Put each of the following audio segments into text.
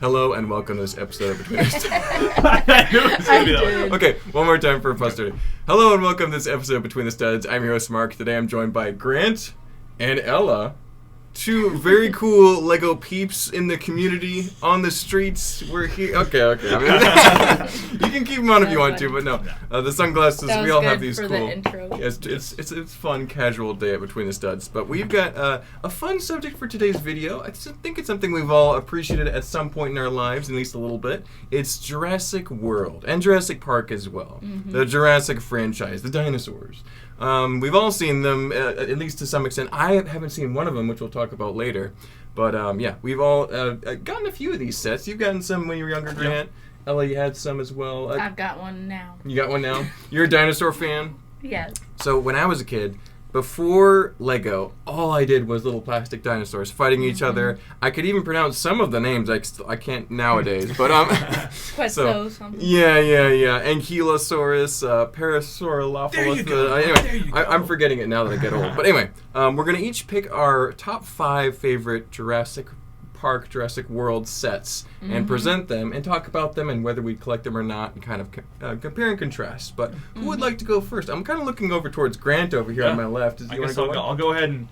Hello and welcome to this episode of Between the Studs. I knew it was going to be that way. Okay, one more time for posterity. Hello and welcome to this episode of Between the Studs. I'm your host, Mark. Today I'm joined by Grant and Ella, two very cool Lego peeps in the community, on the streets. We're here. Okay. I mean, you can keep them on if you want to, but no. The sunglasses, we all have these for cool. The intro. It's fun, casual day at Between the Studs. But we've got a fun subject for today's video. I think it's something we've all appreciated at some point in our lives, at least a little bit. It's Jurassic World and Jurassic Park as well. Mm-hmm. The Jurassic franchise, the dinosaurs. We've all seen them, at least to some extent. I haven't seen one of them, which we'll talk about later. But yeah, we've all gotten a few of these sets. You've gotten some when you were younger, Grant. Yep. Ella, you had some as well. I've got one now. You got one now? You're a dinosaur fan? Yes. So when I was a kid, before Lego, all I did was little plastic dinosaurs fighting each other. I could even pronounce some of the names. I can't nowadays, but Quetzalcoatlus. Something. Yeah. Ankylosaurus, Parasaurolophus. Anyway, I'm forgetting it now that I get old. But anyway, we're gonna each pick our top 5 favorite Jurassic Park, Jurassic World sets and present them and talk about them and whether we collect them or not and kind of compare and contrast. But who would like to go first? I'm kind of looking over towards Grant over here on my left. I'll go ahead and,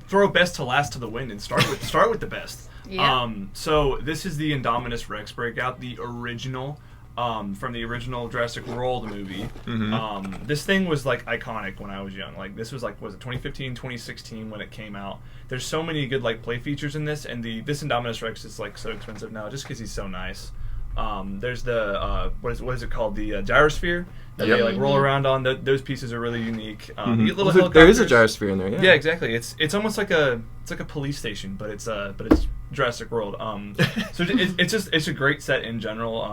throw best to last to the wind and start with the best. Yeah. So this is the Indominus Rex breakout, the original. From the original Jurassic World movie. Mm-hmm. This thing was like iconic when I was young. Like this was like, was it 2015, 2016 when it came out? There's so many good like play features in this, and this Indominus Rex is like so expensive now just because he's so nice. There's the what is it called? The gyrosphere that they like roll around on. Those pieces are really unique. You get little helicopters. There is a gyrosphere in there. Yeah. Yeah, exactly. It's almost like a police station, but it's Jurassic World. So it's a great set in general.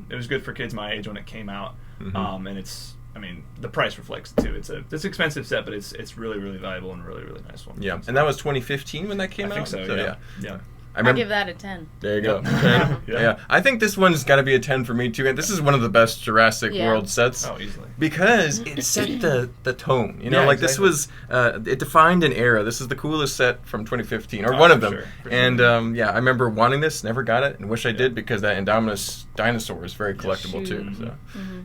It was good for kids my age when it came out. And the price reflects it too. It's an expensive set, but it's really, really valuable and really, really nice one. Yeah, and that was 2015 when that came out? I think so, yeah. I give that a 10. There you go. 10. Yeah. I think this one's got to be a 10 for me too. And this is one of the best Jurassic World sets. Oh, easily. Because it set the tone. Exactly. This was it defined an era. This is the coolest set from 2015, or one of them. For and I remember wanting this, never got it, and wish I did because that Indominus dinosaur is very collectible too. So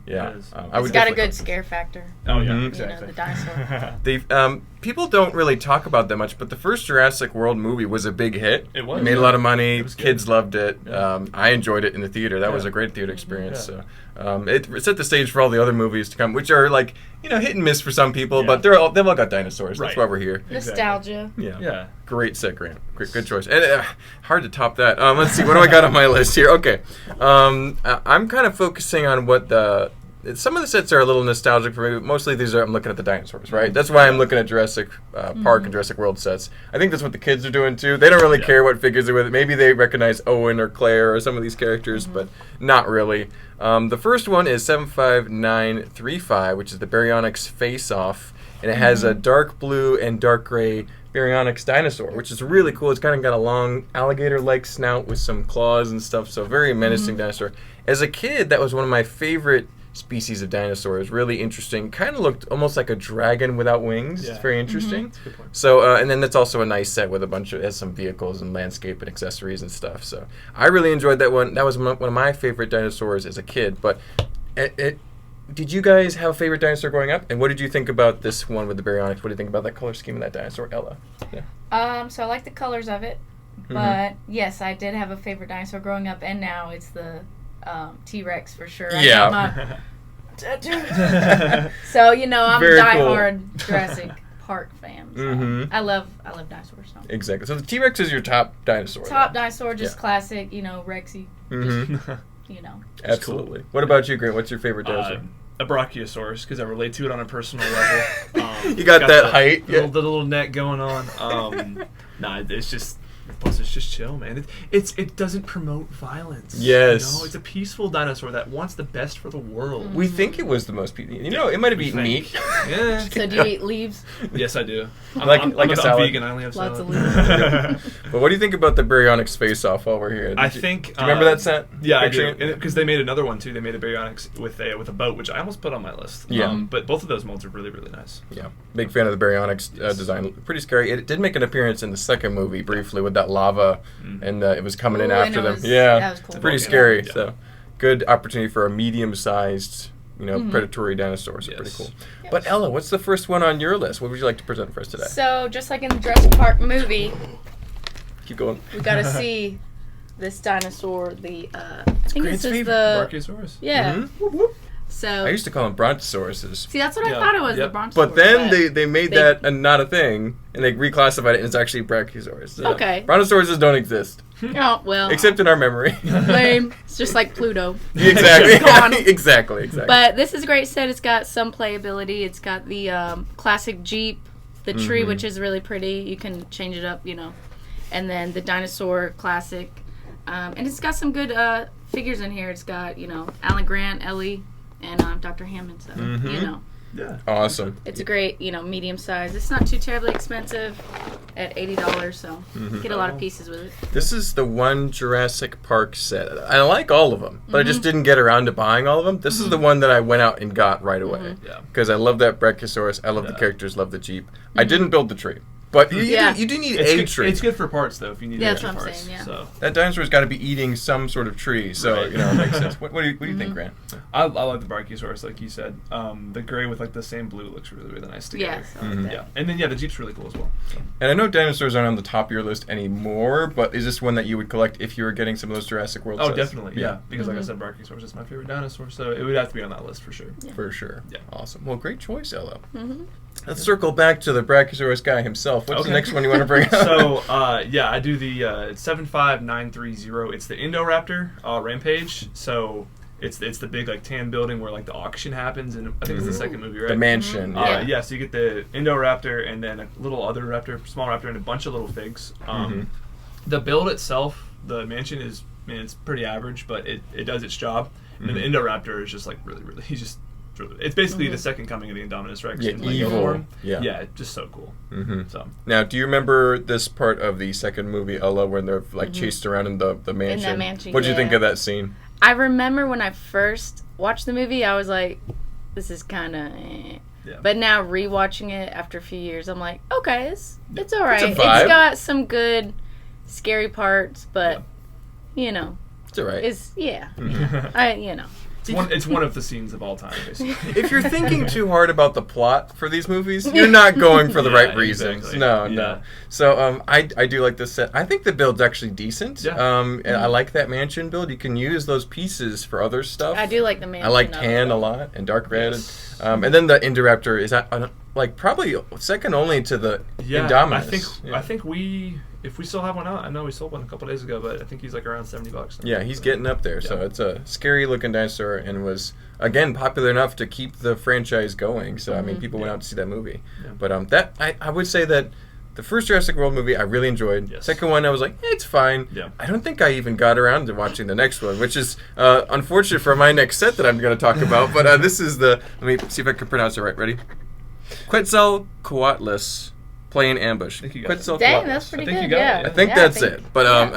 It's got a good scare factor. Oh yeah, exactly. The dinosaur. People don't really talk about that much, but the first Jurassic World movie was a big hit. It was. It made a lot of money. Kids good. loved it. Yeah. I enjoyed it in the theater. That was a great theater experience. Yeah. So it set the stage for all the other movies to come, which are like hit and miss for some people, but they've all got dinosaurs. That's why we're here. Nostalgia. Yeah. Great set, Grant. Good choice. And hard to top that. Let's see. What do I got on my list here? Okay. I'm kind of focusing on what some of the sets are a little nostalgic for me, but mostly I'm looking at the dinosaurs, right? That's why I'm looking at Jurassic Park and Jurassic World sets. I think that's what the kids are doing too. They don't really care what figures are with it. Maybe they recognize Owen or Claire or some of these characters, but not really. The first one is 75935, which is the Baryonyx face-off, and it has a dark blue and dark gray Baryonyx dinosaur, which is really cool. It's kind of got a long alligator-like snout with some claws and stuff, so very menacing dinosaur. As a kid, that was one of my favorite species of dinosaurs. Really interesting. Kind of looked almost like a dragon without wings. It's very interesting. That's a good point. So, and then that's also a nice set with has some vehicles and landscape and accessories and stuff. So, I really enjoyed that one. That was one of my favorite dinosaurs as a kid. But did you guys have a favorite dinosaur growing up? And what did you think about this one with the Baryonyx? What do you think about that color scheme of that dinosaur, Ella? Yeah. So I like the colors of it. But yes, I did have a favorite dinosaur growing up, and now it's the T-Rex for sure. Yeah. So, I'm a diehard Jurassic Park fan. So I love dinosaurs. So. Exactly. So the T-Rex is your top dinosaur. Dinosaur, just classic, Rexy. Absolutely. Cool. What about you, Grant? What's your favorite dinosaur? A Brachiosaurus, because I relate to it on a personal level. You got that height. The little neck going on. It's just... Plus, it's just chill, man. It doesn't promote violence. Yes. It's a peaceful dinosaur that wants the best for the world. We think it was the most peaceful. It might have eaten meat. Yeah. So do you eat leaves? Yes, I do. I'm a salad. Vegan. I only have salad. Lots of leaves. But what do you think about the Baryonyx face-off while we're here? Do you remember that set? Yeah, I do. Because they made another one, too. They made a Baryonyx with a boat, which I almost put on my list. Yeah. But both of those molds are really, really nice. Yeah. Big fan of the Baryonyx design. Pretty scary. It did make an appearance in the second movie briefly with that lava, and it was coming in after them. That was cool. Pretty scary. Yeah. So good opportunity for a medium-sized, predatory dinosaur. So pretty cool. Yes. But Ella, what's the first one on your list? What would you like to present for us today? So just like in the Jurassic Park movie, keep going. We got to see this dinosaur. I think this is the Brachiosaurus. Yeah. Mm-hmm. So I used to call them brontosauruses. See, that's what I thought it was, the brontosaurus. But then they made that not a thing, and they reclassified it, and it's actually Brachiosaurus. So okay. Brontosauruses don't exist. Oh, well. Except in our memory. Lame. It's just like Pluto. Exactly. exactly. But this is a great set. It's got some playability. It's got the classic Jeep, the tree, which is really pretty. You can change it up, And then the dinosaur classic. And it's got some good figures in here. It's got, Alan Grant, Ellie, and Dr. Hammond. So, Yeah. Awesome. It's a great, medium size. It's not too terribly expensive at $80, so get a lot of pieces with it. This is the one Jurassic Park set. I like all of them, but I just didn't get around to buying all of them. This is the one that I went out and got right away. Because I love that Brachiosaurus. I love the characters, love the Jeep. I didn't build the tree. But you do need a tree. It's good for parts, though, if you need that's extra what I'm parts. saying, So. That dinosaur's got to be eating some sort of tree, so it makes sense. What do you think, Grant? I like the Brachiosaurus, like you said. The gray with the same blue looks really, really nice together. Yeah, and then the Jeep's really cool as well. So. And I know dinosaurs aren't on the top of your list anymore, but is this one that you would collect if you were getting some of those Jurassic World sets? Oh, definitely, yeah. Because like I said, Brachiosaurus is my favorite dinosaur, so it would have to be on that list for sure. Yeah. For sure. Yeah. Awesome. Well, great choice, Ella. Let's circle back to the Brachiosaurus guy himself. What's the next one you want to bring up? So, I do the 75930. It's the Indoraptor Rampage. So it's the big tan building where the auction happens, and I think it's the second movie, right? The mansion. So you get the Indoraptor and then a little other raptor, small raptor, and a bunch of little figs. The build itself, the mansion it's pretty average, but it does its job. And then the Indoraptor is just really, really, it's basically the second coming of the Indominus Rex. Yeah, evil. Form. Yeah, just so cool. So now, do you remember this part of the second movie, Ella, when they're chased around in the mansion? In that mansion. What did you think of that scene? I remember when I first watched the movie, I was like, "This is kind of." Yeah. But now rewatching it after a few years, I'm like, "Okay, it's all right. It's a vibe. It's got some good, scary parts, but it's all right. It's It's one of the scenes of all time, basically. If you're thinking too hard about the plot for these movies, you're not going for the right reasons. Exactly. No. So I do like this set. I think the build's actually decent. Yeah. And I like that mansion build. You can use those pieces for other stuff. I do like the mansion. I like tan a lot and dark red. Yes. And then the Indoraptor is probably second only to the Indominus. I think if we still have one out, I know we sold one a couple days ago, but I think he's around $70 now. Yeah, he's getting up there. So it's a scary looking dinosaur and was again popular enough to keep the franchise going. So I mean, people went out to see that movie. Yeah. But I would say that the first Jurassic World movie I really enjoyed. Yes. Second one I was like, it's fine. Yeah. I don't think I even got around to watching the next one, which is unfortunate for my next set that I'm going to talk about. But this is let me see if I can pronounce it right. Ready? Quetzalcoatlus. Play an ambush. Dang, that's pretty good. I think that's it. But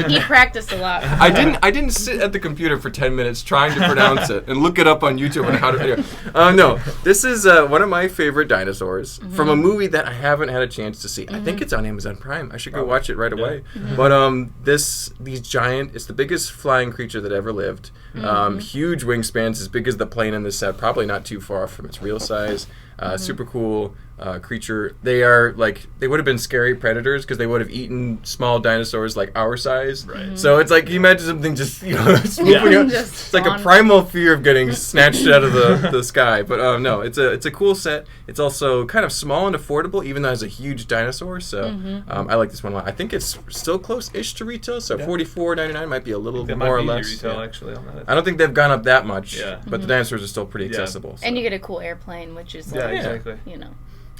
he practiced a lot. I didn't sit at the computer for 10 minutes trying to pronounce it and look it up on YouTube on how to. No, this is one of my favorite dinosaurs from a movie that I haven't had a chance to see. I think it's on Amazon Prime. I should go watch it right away. But these giant, it's the biggest flying creature that ever lived. Huge wingspans, as big as the plane in the set. Probably not too far from its real size. Super cool creature. They are they would have been scary predators because they would have eaten small dinosaurs like our size. Right. So it's you imagine something just swooping up. It's like a primal fear of getting snatched out of the sky. But no, it's a cool set. It's also kind of small and affordable, even though it has a huge dinosaur. So I like this one a lot. I think it's still close-ish to retail. So $44.99 might be a little more or less. Retail, actually, on that. I don't think they've gone up that much. Yeah. But the dinosaurs are still pretty accessible. So. And you get a cool airplane, which is exactly.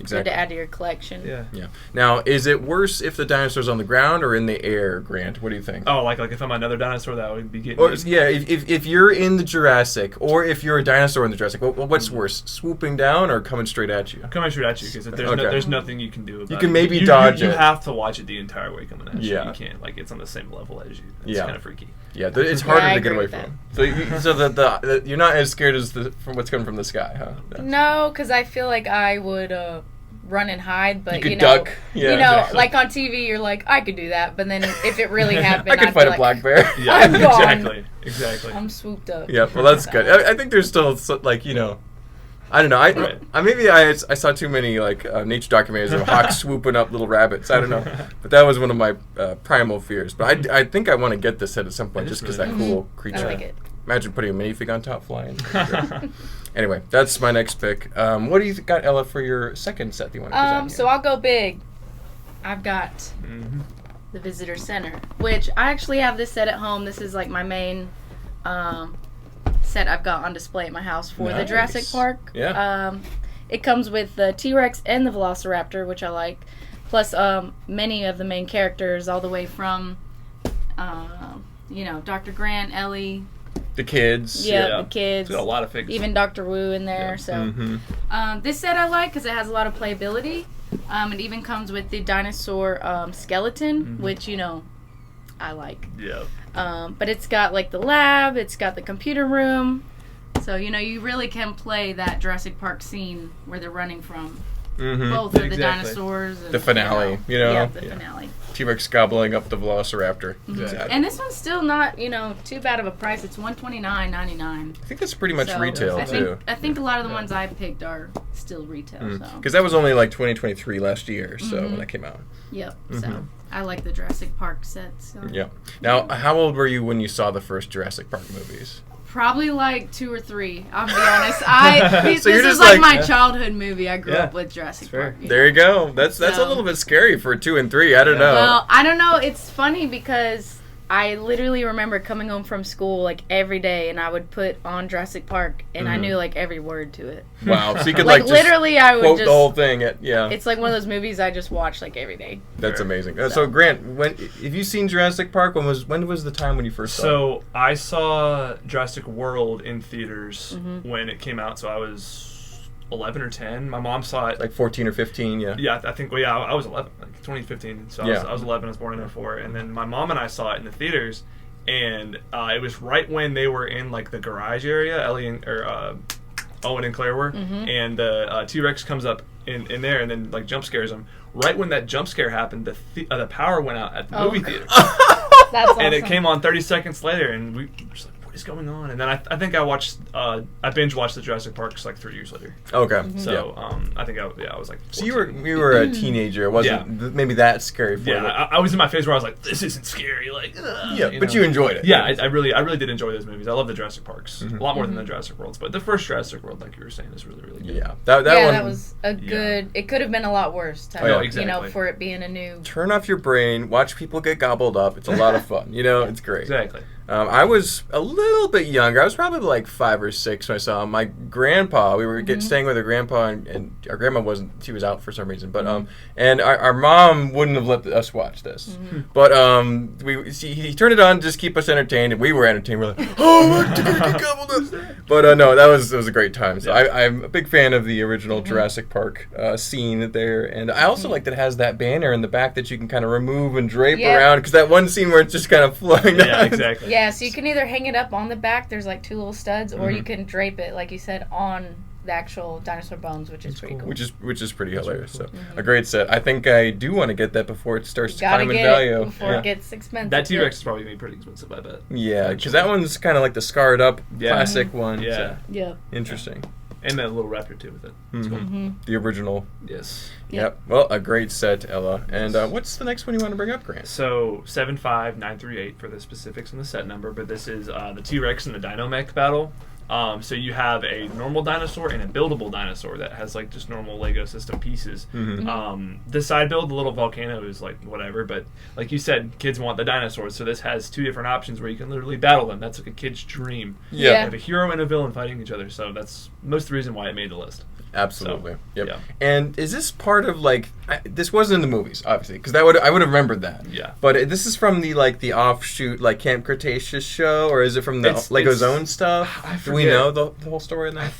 Good to add to your collection. Yeah. Now, is it worse if the dinosaur's on the ground or in the air, Grant? What do you think? Oh, like if I'm another dinosaur, that would be getting. Or, if you're in the Jurassic, or if you're a dinosaur in the Jurassic, what's worse, swooping down or coming straight at you? Coming straight at you, because there's nothing you can do about it. You can maybe dodge it. You have to watch it the entire way coming at you. Yeah. You can't, it's on the same level as you. It's kind of freaky. Yeah, it's harder to get away from. So you're not as scared as from what's coming from the sky, huh? No, because I feel like I would run and hide, but you could duck. Yeah, you know, exactly. like on TV, you're like, I could do that, but then if it really happened, I could I'd fight be a like, black bear. Yeah, I'm gone. exactly. I'm swooped up. Yeah, well, that's good. I think there's still like, you know, I don't know. I saw too many like nature documentaries of hawks swooping up little rabbits. I don't know, but that was one of my primal fears. But I think I want to get this set at some point just because that cool creature. I like it. Imagine putting a minifig on top flying. Anyway, that's my next pick. What do you got, Ella, for your second set that you want to present? So I'll go big. I've got the Visitor Center, which I actually have this set at home. This is like my main set I've got on display at my house for the Jurassic Park. Yeah. It comes with the T-Rex and the Velociraptor, which I like, plus many of the main characters, all the way from, Dr. Grant, Ellie. The kids. Yeah, the kids. It's got a lot of figures. Even Dr. Wu in there. Yeah. So this set I like because it has a lot of playability. It even comes with the dinosaur skeleton, which, I like. Yeah. But it's got like the lab, it's got the computer room. So, you really can play that Jurassic Park scene where they're running from both of the dinosaurs. And, the finale, Yeah, the finale. T-Rex gobbling up the Velociraptor. Exactly. And this one's still not, too bad of a price. It's $129.99. I think that's pretty much So, retail, too. I think a lot of the ones I picked are still retail. So. Because that was only like 2023 last year, so when that came out. Yep. So I like the Jurassic Park sets. So. Yeah. Now, how old were you when you saw the first Jurassic Park movies? Probably like 2 or 3. I'll be honest. This you're is just like like- my childhood movie. I grew up with Jurassic Park. There you go. That's a little bit scary for 2 and 3. I don't know. Well, I don't know. It's funny because I literally remember coming home from school like every day, and I would put on Jurassic Park, and I knew like every word to it. Wow. So you could Like just literally, I would quote just the whole thing. Yeah. It's like one of those movies I just watch like every day. That's amazing. So Grant, have you seen Jurassic Park? When was the time when you first saw it? So I saw Jurassic World in theaters when it came out. So I was 11 or 10. My mom saw it. Like 14 or 15, yeah. Yeah, I think. Well, yeah, I was 11, like 2015. So I was 11. I was born in 04, and then my mom and I saw it in the theaters, and it was right when they were in like the garage area. Ellie and Owen and Claire were, and the T-Rex comes up in there, and then like jump scares them. Right when that jump scare happened, the power went out at the movie theater. That's awesome. And it came on 30 seconds later, and we were just like, what is going on? And then I think I binge watched the Jurassic Parks like 3 years later. Okay. So I think I was like 14. So you were a teenager. It wasn't maybe that scary for you. Yeah, I was in my phase where I was like, this isn't scary. Like, but you enjoyed it. Yeah, I really did enjoy those movies. I love the Jurassic Parks a lot more than the Jurassic Worlds, but the first Jurassic World, like you were saying, is really, really good. Yeah, that one. That was a good. It could have been a lot worse. Exactly. For it being a new. Turn off your brain. Watch people get gobbled up. It's a lot of fun. It's great. Exactly. I was a little bit younger. I was probably like 5 or 6 when I saw him. My grandpa, we were staying with our grandpa, and our grandma wasn't, she was out for some reason. But and our mom wouldn't have let us watch this. But he turned it on to just keep us entertained, and we were entertained. We're like, oh, my God, get gobbled up. But no, it was a great time. So I'm a big fan of the original Jurassic Park scene there, and I also like that it has that banner in the back that you can kind of remove and drape around, because that one scene where it's just kind of flowing down. Yeah, exactly. Yeah, so you can either hang it up on the back, there's like 2 little studs, or you can drape it, like you said, on the actual dinosaur bones, which is pretty cool. Which is pretty hilarious. Really cool. So a great set. I think I do want to get that before it starts to climb in value. Before it gets expensive. That T-Rex is probably going to be pretty expensive, I bet. Yeah, because that one's kind of like the scarred up classic one. Yeah. So. Yeah. Interesting. And then a little raptor too with it. The original. Yes. Yep. Well, a great set, Ella. And what's the next one you want to bring up, Grant? So 75938 for the specifics on the set number, but this is the T-Rex and the Dinomech battle. So you have a normal dinosaur and a buildable dinosaur that has like just normal Lego system pieces. The side build, the little volcano, is like whatever, but like you said, kids want the dinosaurs, so this has 2 different options where you can literally battle them. That's like a kid's dream. Yeah. You have a hero and a villain fighting each other, so that's most of the reason why it made the list. Absolutely. So, yep. yeah. And is this part of like this wasn't in the movies, obviously, because I would have remembered that. Yeah. But this is from the offshoot like Camp Cretaceous show, or is it from the Lego Zone stuff? Do we know the whole story in that?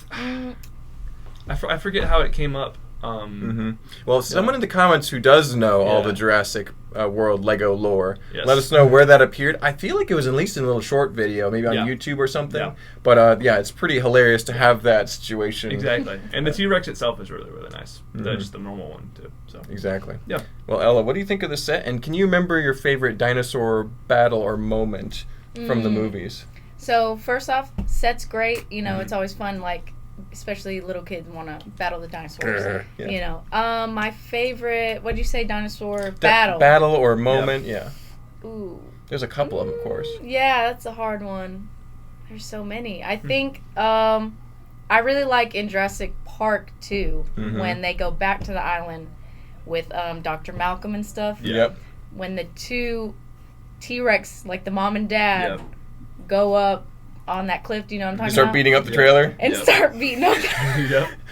I forget how it came up Well, someone in the comments who does know all the Jurassic World Lego lore, let us know where that appeared. I feel like it was at least in a little short video, maybe on YouTube or something. Yeah. But it's pretty hilarious to have that situation. Exactly. And the T-Rex itself is really, really nice. Just the normal one, too. So. Exactly. Yeah. Well, Ella, what do you think of the set? And can you remember your favorite dinosaur battle or moment from the movies? So, first off, set's great. You know, it's always fun, like, especially little kids want to battle the dinosaurs. You know, my favorite, what'd you say, dinosaur battle? Battle or moment, Ooh. There's a couple of them, of course. Yeah, that's a hard one. There's so many. I think I really like in Jurassic Park, too, when they go back to the island with Dr. Malcolm and stuff. Yep. When the two T-Rex, like the mom and dad, go up on that cliff, do you know what I'm talking about? Start beating up the trailer? And start beating up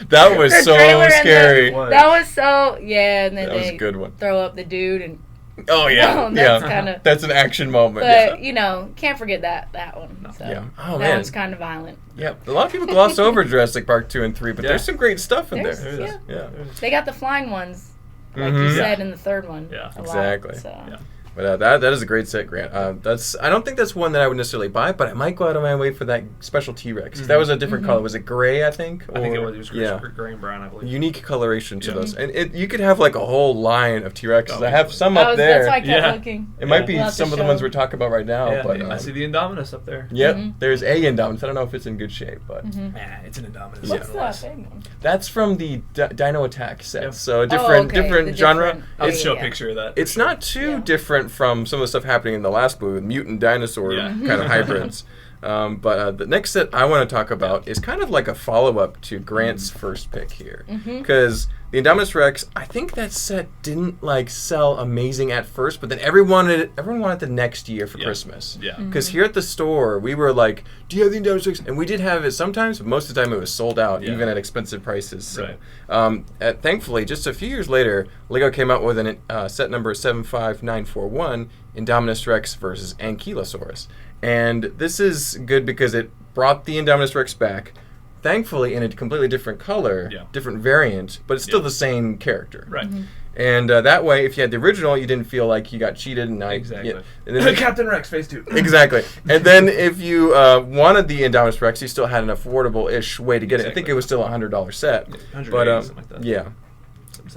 That was so scary. That was so, and then that was a good one. Throw up the dude and... Oh, yeah. That's an action moment. But, you know, can't forget that one. So Oh, that one's kind of violent. Yeah. A lot of people gloss over Jurassic Park 2 and 3, but there's some great stuff in there. They got the flying ones, like you said in the third one. Yeah, exactly. So. But that is a great set, Grant. I don't think that's one that I would necessarily buy, but I might go out of my way for that special T-Rex. That was a different color. Was it gray, I think? I think it was gray and brown, I believe. Unique coloration to those. And you could have like a whole line of T-Rexes. I have some up there. That's why I kept looking. It might be some of the ones we're talking about right now. But I see the Indominus up there. Yep, there's a Indominus. I don't know if it's in good shape, but... it's an Indominus. What's that big one? That's from the Dino Attack set. So a different genre. I'll show a picture of that. It's not too different from some of the stuff happening in the last movie with mutant dinosaur kind of hybrids. But the next set I want to talk about is kind of like a follow-up to Grant's first pick here. Because the Indominus Rex, I think that set didn't like sell amazing at first, but then everyone wanted the next year for Christmas. Yeah. Because here at the store, we were like, do you have the Indominus Rex? And we did have it sometimes, but most of the time it was sold out, even at expensive prices. So, thankfully, just a few years later, LEGO came out with a set number 75941, Indominus Rex versus Ankylosaurus. And this is good because it brought the Indominus Rex back, thankfully in a completely different color, different variant, but it's still the same character. Right. And that way, if you had the original, you didn't feel like you got cheated. And exactly. And then Captain Rex phase 2. Exactly. And then if you wanted the Indominus Rex, you still had an affordable-ish way to get it. I think it was still a $100 set. But something like that. Yeah.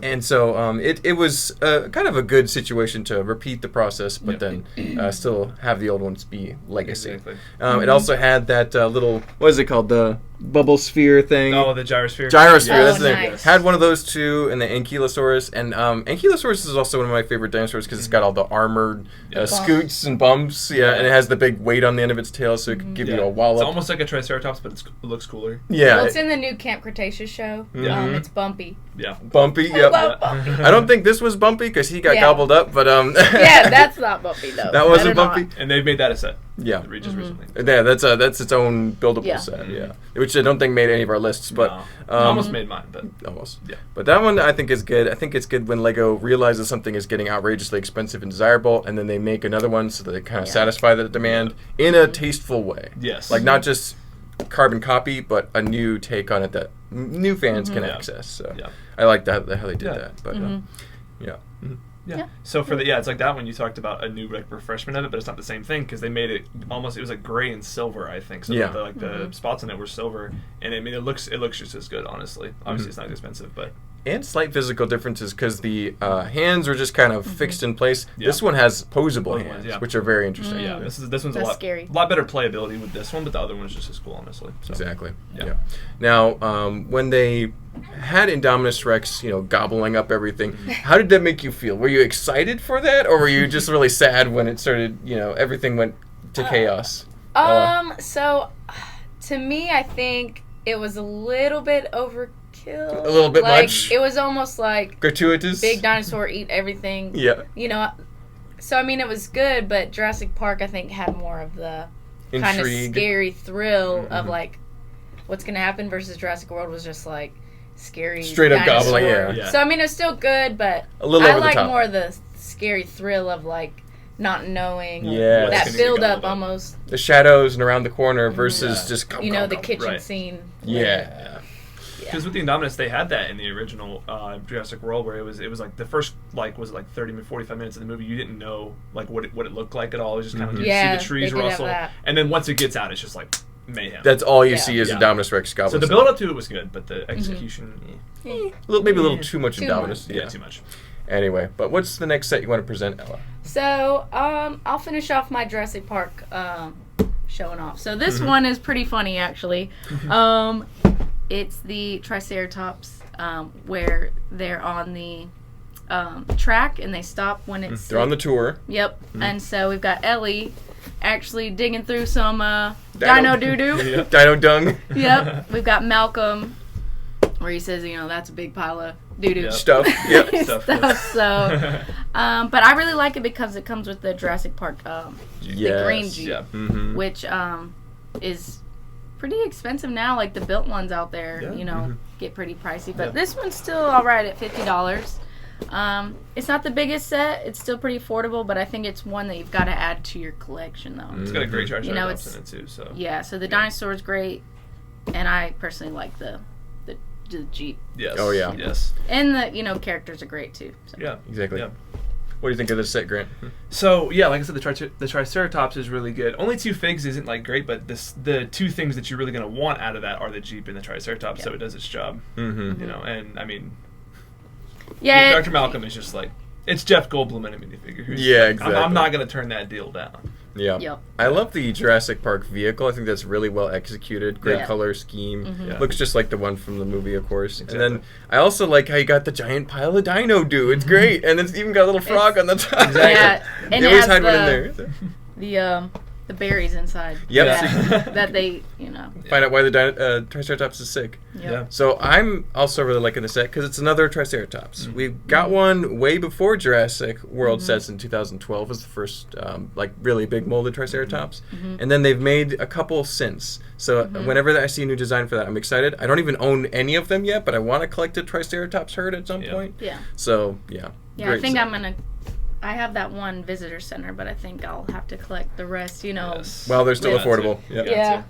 And so it was kind of a good situation to repeat the process, but then still have the old ones be legacy. Exactly. It also had that little, what is it called, the bubble sphere thing? Oh, the gyrosphere. Gyrosphere, that's the nice. thing. Had one of those too, and the Ankylosaurus. And Ankylosaurus is also one of my favorite dinosaurs because it's got all the armored scoots and bumps. Yeah, and it has the big weight on the end of its tail, so it can give you a wallop. It's almost like a Triceratops, but it looks cooler. Yeah. Well, it's in the new Camp Cretaceous show. It's bumpy. Yeah. Bumpy, I love Bumpy. I don't think this was bumpy because he got gobbled up, but yeah, that's not bumpy though. That wasn't bumpy. And they've made that a set. Yeah. Just recently. Yeah, that's its own buildable set. Yeah, which I don't think made any of our lists, but almost made mine, but almost. Yeah. But that one I think is good. I think it's good when LEGO realizes something is getting outrageously expensive and desirable, and then they make another one so that they kind of satisfy that demand in a tasteful way. Yes. Like not just carbon copy, but a new take on it that new fans can access. So I like that how they did that. But Yeah. So for it's like that one you talked about a new like refreshment of it, but it's not the same thing because they made it almost, it was like gray and silver, I think. So the spots in it were silver, and I mean it looks just as good, honestly. Obviously it's not expensive, but and slight physical differences because the hands are just kind of fixed in place. This one has posable hands, which are very interesting. Yeah, this one's That's a lot better playability with this one, but the other one is just as cool, honestly. So. Exactly. Yeah. Now, when they had Indominus Rex, gobbling up everything, how did that make you feel? Were you excited for that, or were you just really sad when it started? Everything went to chaos. So, to me, I think it was a little bit overkill. A little bit much. It was almost like gratuitous. Big dinosaur eat everything. Yeah. So I mean, it was good, but Jurassic Park I think had more of the kind of scary thrill of like what's gonna happen versus Jurassic World was just like scary. Straight up gobbling. Yeah. So I mean, it was still good, but a little over I like the top. more of the scary thrill of like not knowing that build up almost. The shadows and around the corner versus just the kitchen scene. Yeah. because with the Indominus, they had that in the original Jurassic World, where it was like the first was it like 30 to 45 minutes of the movie, you didn't know like what it looked like at all. It was just kind of you see the trees rustle, and then once it gets out, it's just like mayhem. That's all you see is Indominus Rex goblins. So the build up to it was good, but the execution, maybe a little too much Indominus. Yeah, too much. Anyway, but what's the next set you want to present, Ella? So I'll finish off my Jurassic Park showing off. So this one is pretty funny, actually. It's the Triceratops, where they're on the track and they stop when it's... They're on the tour. Yep. And so we've got Ellie actually digging through some dino doo-doo. Yep. Dino dung. Yep. We've got Malcolm, where he says, that's a big pile of doo-doo. Stuff. Yep. Stuff. So, but I really like it because it comes with the Jurassic Park, the green Jeep, which is pretty expensive now. Like the built ones out there, get pretty pricey. But this one's still all right at $50. It's not the biggest set. It's still pretty affordable, but I think it's one that you've got to add to your collection, though. It's got a great Triceratops in it too. So so the dinosaur's great, and I personally like the Jeep. Yes. Oh yeah. Yes. And the characters are great too. So. Yeah. Exactly. Yeah. What do you think of this set, Grant? So yeah, like I said, the Triceratops is really good. Only 2 figs isn't like great, but the 2 things that you're really gonna want out of that are the Jeep and the Triceratops. So it does its job. And I mean, Dr. Malcolm is just like, it's Jeff Goldblum in a minifigure. Exactly. I'm not gonna turn that deal down. Yeah. Yep. I love the Jurassic Park vehicle. I think that's really well executed. Great color scheme. Looks just like the one from the movie, of course. Exactly. And then I also like how you got the giant pile of dino do. It's great. And it's even got a little frog on the top. Exactly. Yeah. And they always hide one in there. The berries inside. Yep. That they, Find out why the Triceratops is sick. Yep. Yeah. So I'm also really liking the set because it's another Triceratops. We've got one way before Jurassic World sets in 2012 was the first really big molded Triceratops. And then they've made a couple since. So whenever I see a new design for that, I'm excited. I don't even own any of them yet, but I want to collect a Triceratops herd at some point. Yeah. So, yeah. Yeah, I think I have that one visitor center, but I think I'll have to collect the rest, Yes. Well, they're still affordable. Yep. Yeah.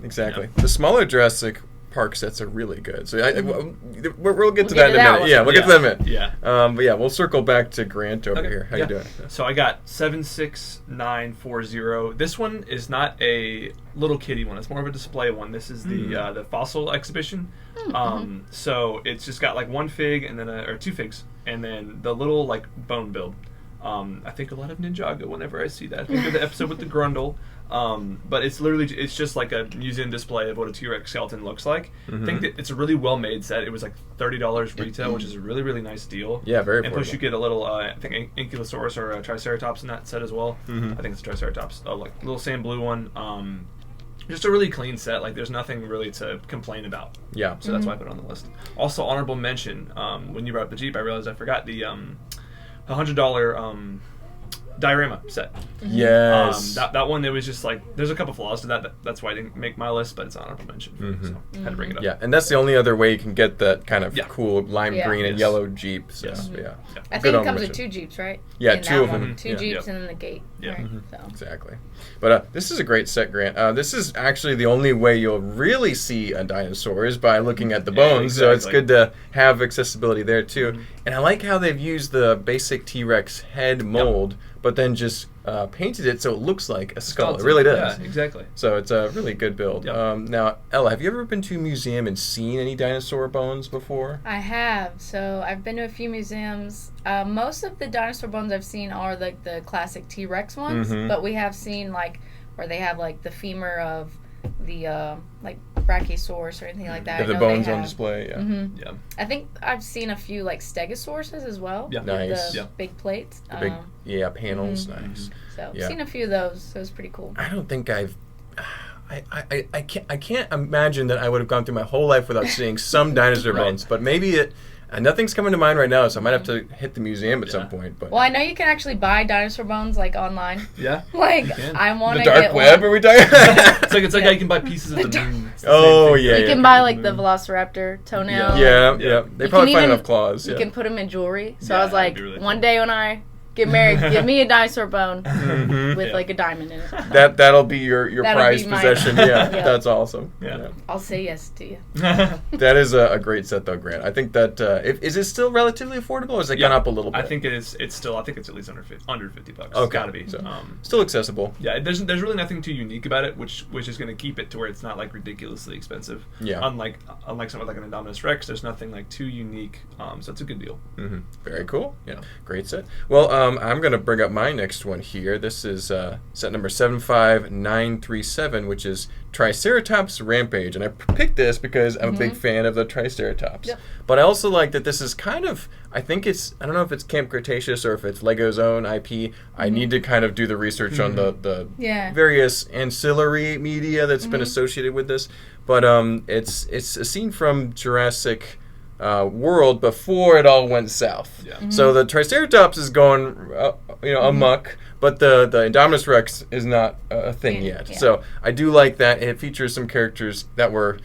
Exactly. The smaller Jurassic Park sets are really good. So we'll get to that in a minute. Yeah, we'll get to that in a minute. Yeah. But yeah, we'll circle back to Grant over here. How you doing? So I got 76940. This one is not a little kitty one. It's more of a display one. This is the fossil exhibition. So it's just got like 1 fig and then or 2 figs and then the little bone build. I think a lot of Ninjago whenever I see that. I think of the episode with the Grundle. But it's just like a museum display of what a T-Rex skeleton looks like. I think that it's a really well made set. It was like $30 retail, which is a really, really nice deal. Yeah, very affordable. And plus you get a little, I think Ankylosaurus or a Triceratops in that set as well. I think it's a Triceratops. Little sand blue one. Just a really clean set. There's nothing really to complain about. Yeah. So that's why I put it on the list. Also, honorable mention, when you brought up the Jeep, I realized I forgot the $100 diorama set. Yes. That one, it was just there's a couple flaws to that. That's why I didn't make my list, but it's an honorable mention. So had to bring it up. Yeah, and that's the only other way you can get that kind of cool lime green and yellow Jeep. So, yeah. I think it comes with 2 Jeeps, right? Yeah, in 2 of them. 2 Jeeps and then the gate. Yeah. Right? So. Exactly. But this is a great set, Grant. This is actually the only way you'll really see a dinosaur is by looking at the bones. Exactly. So it's good to have accessibility there, too. And I like how they've used the basic T-Rex head mold, but then just painted it so it looks like a skull. It really does. Yeah, exactly. So it's a really good build. Yep. Now, Ella, have you ever been to a museum and seen any dinosaur bones before? I have. So I've been to a few museums. Most of the dinosaur bones I've seen are the classic T-Rex ones, but we have seen where they have the femur of the Brachiosaurus or anything like that. The bones on display, yeah. Yeah. I think I've seen a few Stegosauruses as well. Yeah. Nice. The big plates. The big panels, nice. So I've seen a few of those, so it's pretty cool. I don't think I can't imagine that I would have gone through my whole life without seeing some dinosaur bones, but maybe nothing's coming to mind right now, so I might have to hit the museum at some point. But well, I know you can actually buy dinosaur bones online. Yeah. I want the to dark get web? one. Are we talking? It's like how you can buy pieces of the moon. Oh yeah. You can buy the Velociraptor toenail. Yeah. They probably find enough claws. You can put them in jewelry. So Yeah, I was like, that'd be really one cool. day when I Get married. Give me a dinosaur bone with Yeah. like a diamond in it. That'll be your That'll prized be mine. possession. Yeah, Yeah. that's awesome. Yeah. I'll say yes to you. That is a great set though, Grant. I think that is it still relatively affordable, or has it gone up a little bit? I think it is. It's still. I think it's at least under $50. It's Okay. gotta be. So, still accessible. Yeah, there's really nothing too unique about it, which is going to keep it to where it's not like ridiculously expensive. Yeah. Unlike something like an Indominus Rex, there's nothing like too unique. So it's a good deal. Mm-hmm. Very cool. Yeah. Great set. Well, I'm going to bring up my next one here. This is set number 75937, which is Triceratops Rampage. And I picked this because I'm a big fan of the Triceratops. Yep. But I also like that this is kind of, I think it's, I don't know if it's Camp Cretaceous or if it's Lego's own IP. I need to kind of do the research on the Yeah. various ancillary media that's been associated with this. But it's a scene from Jurassic World before it all went south. Yeah. So the Triceratops is going, amok, but the Indominus Rex is not a thing yet. Yeah. So I do like that it features some characters that were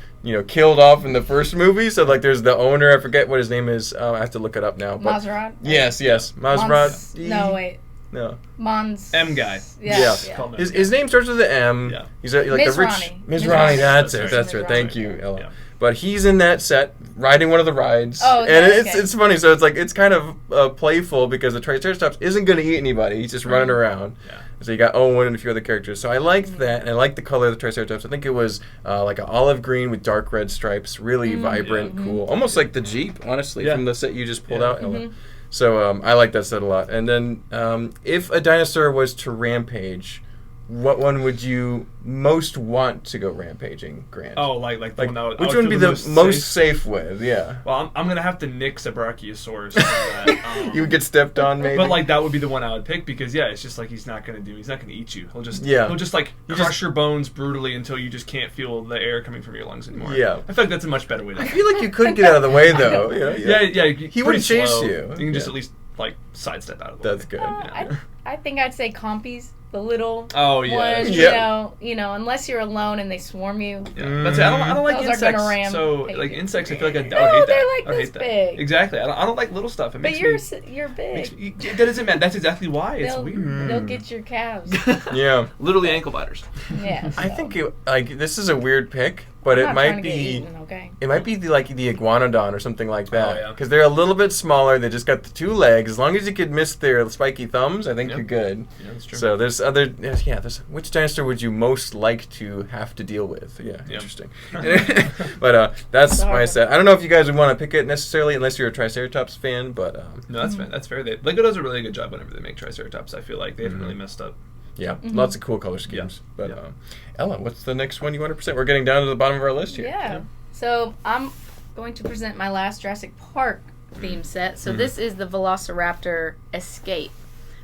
killed off in the first movie. So like there's the owner, I forget what his name is. I have to look it up now. But Maserati? yes, Maserati. No, wait. No. Mons. M guy. Yeah. Called His name starts with an M. Yeah. He's like Miss a rich Ronnie. Miss Miss Ronnie. Ronnie. That's That's it. right. That's right. Miss Thank Ronnie. you, Ella. Yeah. But he's in that set riding one of the rides. Oh, and okay. it's funny. So it's kind of playful because the Triceratops isn't going to eat anybody. He's just running around. Yeah. So you got Owen and a few other characters. So I liked that, and I liked the color of the Triceratops. I think it was like an olive green with dark red stripes, really vibrant, cool, almost like the Jeep, honestly, Yeah. from the set you just pulled Yeah. out, Ella. So I like that set a lot. And then if a dinosaur was to rampage, what one would you most want to go rampaging, Grant? Oh, like the one that I would which one would be feel the most safe with? Yeah. Well, I'm gonna have to nix a Brachiosaurus. from that, You would get stepped on, maybe. But like that would be the one I would pick because it's just like he's not gonna eat you. He'll just like crush your bones brutally until you just can't feel the air coming from your lungs anymore. Yeah. I feel like that's a much better way to I feel like you could get out of the way though. Yeah. He wouldn't chase you. You can just Yeah. at least like sidestep out of the way. That's good. I think I'd say compies, the little Oh yeah. ones, Yeah. unless you're alone and they swarm you. Yeah. That's it. I don't like Those are insects. gonna ram So hate like you. insects, I feel like I would No, hate that. they're like I would this hate that. big. Exactly. I don't like little stuff. It But makes you're makes big. me, that isn't man. That's exactly why. It's They'll, weird. they'll get your calves. Yeah. Literally ankle biters. Yeah. I so. think this is a weird pick, but I'm it not might trying to get be. eaten, okay? It might be the iguanodon or something like that. Oh, yeah. Because they're a little bit smaller. They just got the two legs. As long as you could miss their spiky thumbs, I think Yep. you're good. Yeah, that's true. So there's which dinosaur would you most like to have to deal with? Yeah, interesting. But that's my set. I don't know if you guys would want to pick it necessarily, unless you're a Triceratops fan. But No, that's fair. That's fair. Lego does a really good job whenever they make Triceratops. I feel like they haven't really messed up. yeah, lots of cool color schemes. Yeah. But Yeah. Ella, what's the next one you want to present? We're getting down to the bottom of our list here. Yeah. So I'm going to present my last Jurassic Park theme set. So this is the Velociraptor Escape.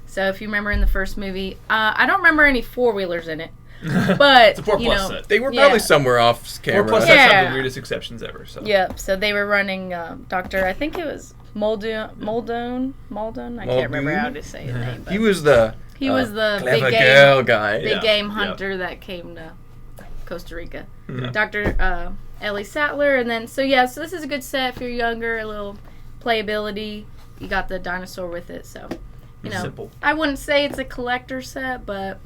So if you remember in the first movie, I don't remember any four-wheelers in it. But, It's a 4+ set. They were probably somewhere off camera. 4+ sets have Yeah. the weirdest exceptions ever. So. Yep. So they were running Dr. I think it was Muldoon. I can't remember how to say his name. But He was the big clever game, girl guy. big Yeah. game hunter that came to Costa Rica. Mhm. Dr. Ellie Sattler. And then, so this is a good set if you're younger, a little playability. You got the dinosaur with it. So, Simple. I wouldn't say it's a collector set, but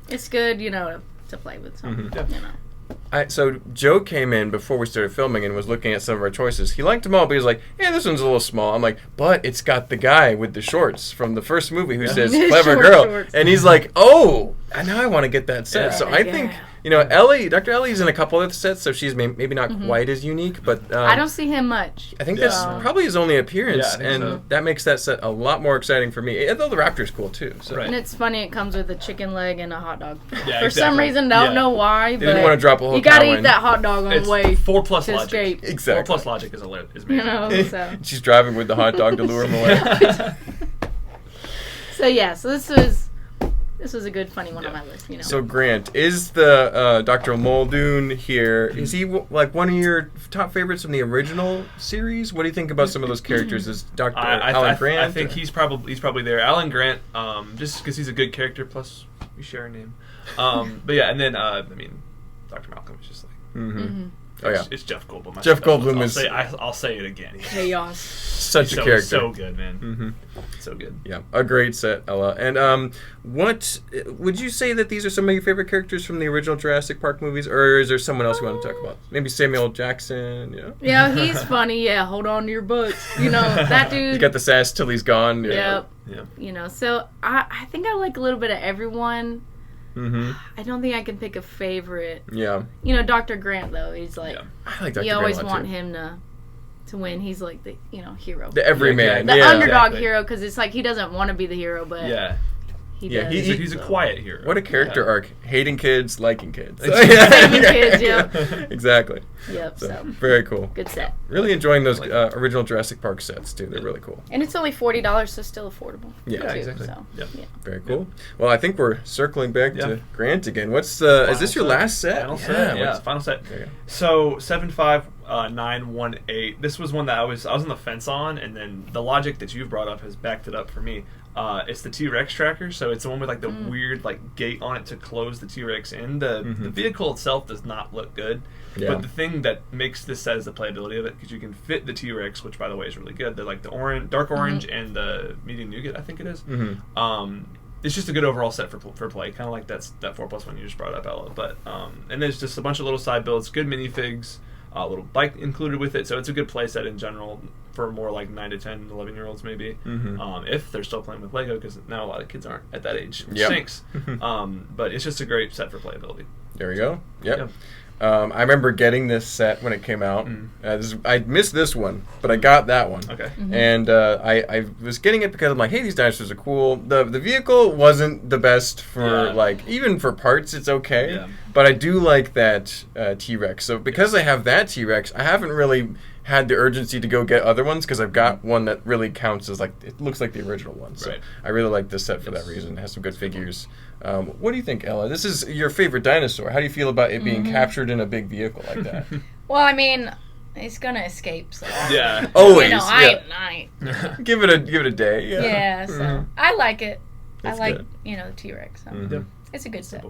it's good, to play with. So, So Joe came in before we started filming and was looking at some of our choices. He liked them all, but he was like, "Yeah, this one's a little small." I'm like, "But it's got the guy with the shorts from the first movie who says clever Short girl," shorts. and he's like, "Oh, and now I want to get that set." Yeah. So I think Dr. Ellie's in a couple of sets, so she's maybe not quite as unique, but I don't see him much. I think that's probably his only appearance, Yeah, I think and so. that makes that set a lot more exciting for me. Although the Raptor's cool too. So. Right. And it's funny, it comes with a chicken leg and a hot dog. Yeah, For some exactly. reason, don't Yeah. know why, They but didn't want to drop a whole you gotta cow eat in. that hot dog on It's the way 4+ to logic. escape. Exactly. 4+ logic is You so. She's driving with the hot dog to lure him away. So this was a good funny one on my list. So Grant, is the Dr. Muldoon here? Is he like one of your top favorites from the original series? What do you think about some of those characters? Is Dr. Alan Grant? I think he's probably there. Alan Grant, just because he's a good character. Plus, we share a name. But yeah, and then Dr. Malcolm is just like. Oh yeah, it's Jeff Goldblum. Jeff Goldblum is. I'll say it again. Chaos. Such a character. So good, man. So good. Yeah, a great set, Ella. And what would you say that these are some of your favorite characters from the original Jurassic Park movies, or is there someone else you want to talk about? Maybe Samuel L. Jackson. You know? Yeah, he's funny. Yeah, hold on to your butts. You know that dude. He's got the sass till he's gone. Yep. Yeah. You know, so I think I like a little bit of everyone. I don't think I can pick a favorite. Yeah. You know, Dr. Grant though, he's like, I like Dr. you always Grant want too. him to win. He's like the hero, The everyman, the yeah. underdog hero, because it's like he doesn't want to be the hero, but he does. He's a quiet hero. What a character arc! Hating kids, liking kids. Saving kids, yep. Exactly. Yep. So very cool. good set. Really enjoying those original Jurassic Park sets too. They're really cool. And it's only $40, so still affordable. Yeah, too, exactly. So, Yep. yeah. Very cool. Well, I think we're circling back to Grant again. What's is this your last set? Final set. Yeah, final set. So 75918. This was one that I was on the fence on, and then the logic that you've brought up has backed it up for me. It's the T-Rex tracker, so it's the one with like the weird like gate on it to close the T-Rex in. The vehicle itself does not look good, but the thing that makes this set is the playability of it, because you can fit the T-Rex, which by the way is really good. They're like the dark orange and the medium nougat, I think it is. It's just a good overall set for play, kind of like that 4+1 you just brought up, Ella. But and there's just a bunch of little side builds, good minifigs, a little bike included with it, so it's a good play set in general for more like 9 to 10, 11-year-olds maybe, if they're still playing with Lego, because now a lot of kids aren't at that age, which stinks. But it's just a great set for playability. There we go. Yep. I remember getting this set when it came out. I missed this one, but I got that one. Okay. And I was getting it because I'm like, hey, these dinosaurs are cool. The vehicle wasn't the best for like, even for parts, it's okay. Yeah. But I do like that T-Rex. So because I have that T-Rex, I haven't really had the urgency to go get other ones, because I've got one that really counts as like, it looks like the original one. So I really like this set for that reason. It has some good figures. What do you think, Ella? This is your favorite dinosaur. How do you feel about it being captured in a big vehicle like that? Well, I mean, it's gonna escape. So always. You know, I give it a day. Yeah. So I like it. That's I like good. the T-Rex. So. It's a good set.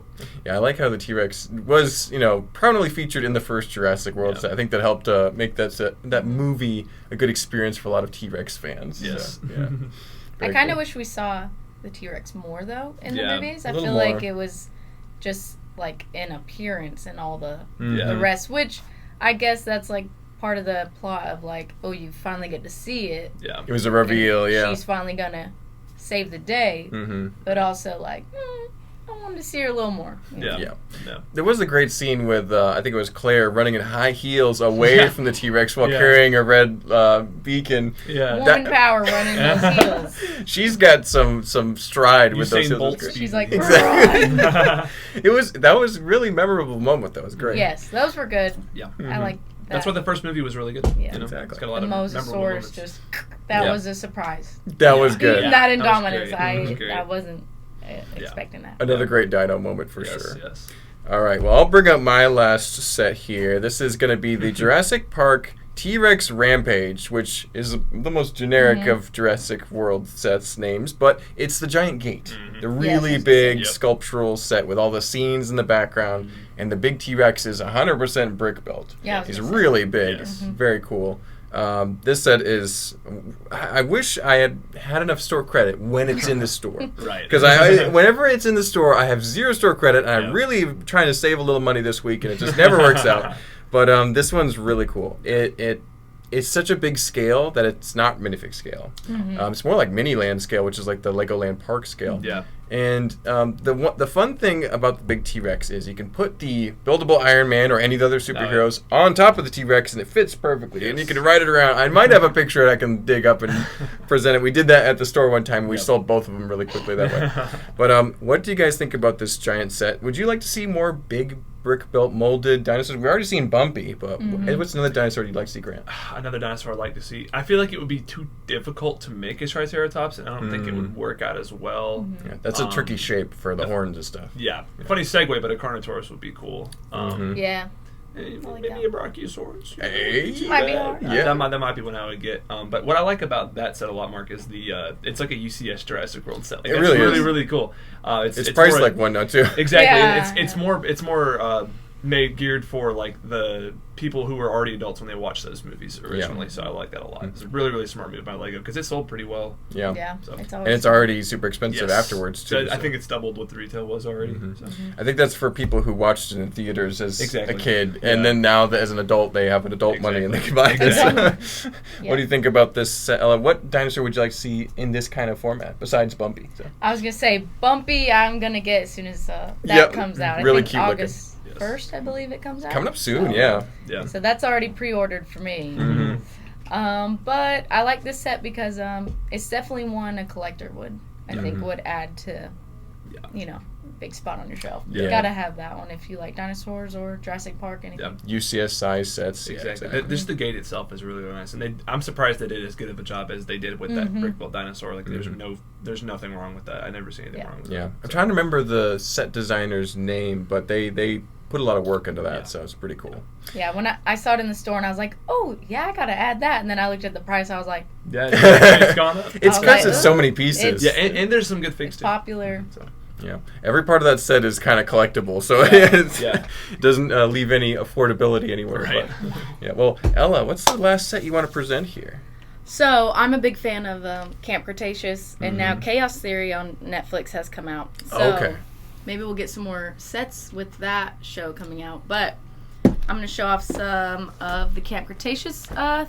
Yeah, I like how the T-Rex was, prominently featured in the first Jurassic World set. I think that helped make that movie a good experience for a lot of T-Rex fans. Yes. So, I kind of wish we saw the T-Rex more, though, in the movies. I feel like it was just, like, an appearance and all the rest, which I guess that's, like, part of the plot of, like, oh, you finally get to see it. Yeah. It was a reveal, She's finally gonna save the day, but also, like, I wanted to see her a little more. Yeah. There was a great scene with, I think it was Claire, running in high heels away from the T-Rex while carrying a red beacon. Woman power running those heels. She's got some stride with those heels. She's like, exactly. That was really memorable moment. That was great. Yes, those were good. Yeah. I like that. That's why the first movie was really good. Yeah. Exactly. It's got a lot of Mosasaurus just, that was a surprise. That was good. Even that Indominus, I wasn't expecting that. Another great dino moment for sure. Yes. All right, well, I'll bring up my last set here. This is going to be the Jurassic Park T-Rex Rampage, which is the most generic of Jurassic World sets names, but it's the giant gate. The really big sculptural set with all the scenes in the background, and the big T-Rex is 100% brick built. Yeah, he's really big. It's very cool. This set is, I wish I had enough store credit when it's in the store. Right. Because whenever it's in the store, I have 0 store credit, and I'm really trying to save a little money this week, and it just never works out. But this one's really cool. It's such a big scale that it's not minifig scale. It's more like Miniland scale, which is like the Legoland Park scale. Yeah. And the fun thing about the big T-Rex is you can put the buildable Iron Man or any of the other superheroes on top of the T-Rex, and it fits perfectly. And you can ride it around. I might have a picture I can dig up and present it. We did that at the store one time. We sold both of them really quickly that way. But what do you guys think about this giant set? Would you like to see more big brick-built molded dinosaurs? We've already seen Bumpy, but what's another dinosaur you'd like to see, Grant? Another dinosaur I'd like to see. I feel like it would be too difficult to make a Triceratops, and I don't think it would work out as well. Yeah, that's a tricky shape for the horns and stuff. Yeah. Funny segue, but a Carnotaurus would be cool. Maybe a Brachiosaurus. Might be hard. That might be one I would get. But what I like about that set a lot, Mark, is it's like a UCS Jurassic World set. Like, it really is. Really cool. It's priced like one now too. Exactly. Yeah, it's more geared for like the people who were already adults when they watched those movies originally. So I like that a lot. It's a really, really smart move by Lego because it sold pretty well. Yeah. Yeah. So. And it's already super expensive afterwards too. So I think it's doubled what the retail was already. So. I think that's for people who watched it in theaters as a kid, and Yeah. then now that as an adult they have an adult money and they can buy this. What do you think about this set? Ella, what dinosaur would you like to see in this kind of format besides Bumpy? So. I was gonna say Bumpy. I'm gonna get as soon as that comes out. Really I think cute August 1st, I believe it comes out. Coming up soon, so, yeah. So that's already pre-ordered for me. But I like this set because it's definitely one a collector would think would add to, big spot on your shelf. Yeah. You gotta have that one if you like dinosaurs or Jurassic Park, anything. UCS size sets. Exactly. Just the gate itself is really, really nice, and I'm surprised they did as good of a job as they did with that brick-built dinosaur. Like there's nothing wrong with that. I never seen anything wrong with that. Yeah, I'm trying to remember the set designer's name, but they put a lot of work into that, so it's pretty cool. Yeah, when I saw it in the store and I was like, oh yeah, I gotta add that, and then I looked at the price, I was like, yeah, it's gone up. It's because it's so many pieces. Yeah, and there's some good things too. Popular. So. Yeah, every part of that set is kind of collectible, so it doesn't leave any affordability anywhere. Right. But, yeah. Well, Ella, what's the last set you want to present here? So I'm a big fan of Camp Cretaceous, and now Chaos Theory on Netflix has come out. So maybe we'll get some more sets with that show coming out. But I'm going to show off some of the Camp Cretaceous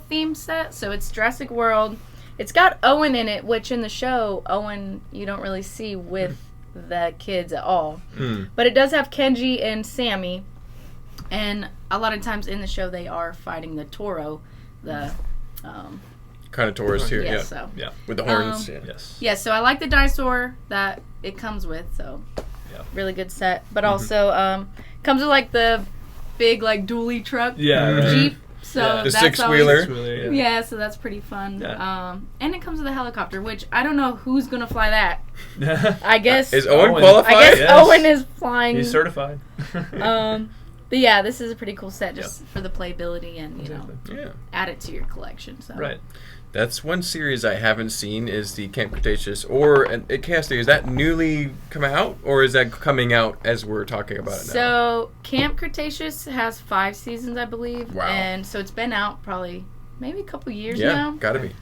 theme set. So it's Jurassic World. It's got Owen in it, which in the show, Owen you don't really see with the kids at all. But it does have Kenji and Sammy. And a lot of times in the show they are fighting the Toro, the... Carnotaurus here, yeah, yeah. So. Yeah. With the horns, Yeah, so I like the dinosaur that it comes with, so really good set. But also comes with like the big like dually truck Jeep. So the that's six-wheeler. Yeah, so that's pretty fun. Yeah. And it comes with a helicopter, which I don't know who's gonna fly that. I guess Is Owen qualified? I guess Owen is flying. He's certified. But yeah, this is a pretty cool set just for the playability and add it to your collection. So. Right. That's one series I haven't seen is the Camp Cretaceous or Chaos Theory. Is that newly come out or is that coming out as we're talking about it now? So Camp Cretaceous has 5 seasons, I believe. Wow. And so it's been out probably maybe a couple years now. Yeah, gotta be.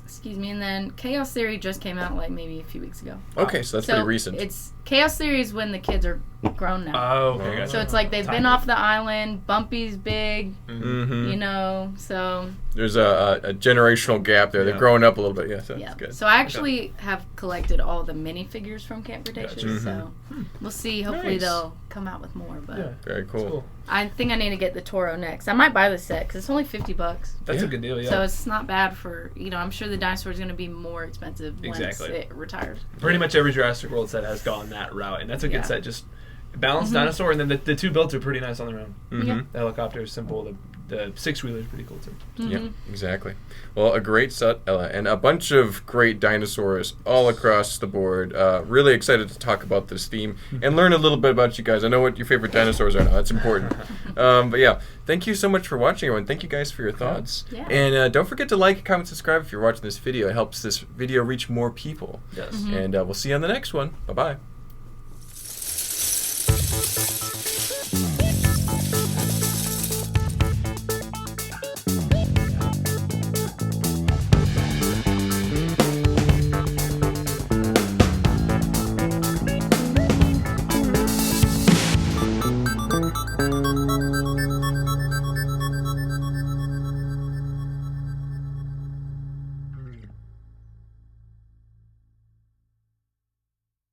Excuse me, and then Chaos Theory just came out like maybe a few weeks ago. Okay, so that's pretty recent. It's Chaos Theory is when the kids are grown now. Oh, okay. Gotcha. So it's like they've been off the island. Bumpy's big, so there's a generational gap there. They've grown up a little bit. Yeah, so yeah. that's good. So I actually have collected all the minifigures from Camp Cretaceous. So we'll see. Hopefully they'll come out with more. But very cool. I think I need to get the Toro next. I might buy the set because it's only $50. That's a good deal. Yeah. So it's not bad for I'm sure the dinosaur is going to be more expensive once it retires. Pretty much every Jurassic World set has gone that route, and that's a good set. Just balanced dinosaur, and then the 2 builds are pretty nice on their own. The helicopter is simple. The 6-wheeler is pretty cool too. Yeah, exactly. Well, a great set, Ella, and a bunch of great dinosaurs all across the board. Really excited to talk about this theme and learn a little bit about you guys. I know what your favorite dinosaurs are now. That's important. But yeah, thank you so much for watching, everyone. Thank you guys for your thoughts. Yeah. And don't forget to like, comment, subscribe if you're watching this video. It helps this video reach more people. Yes. And we'll see you on the next one. Bye-bye.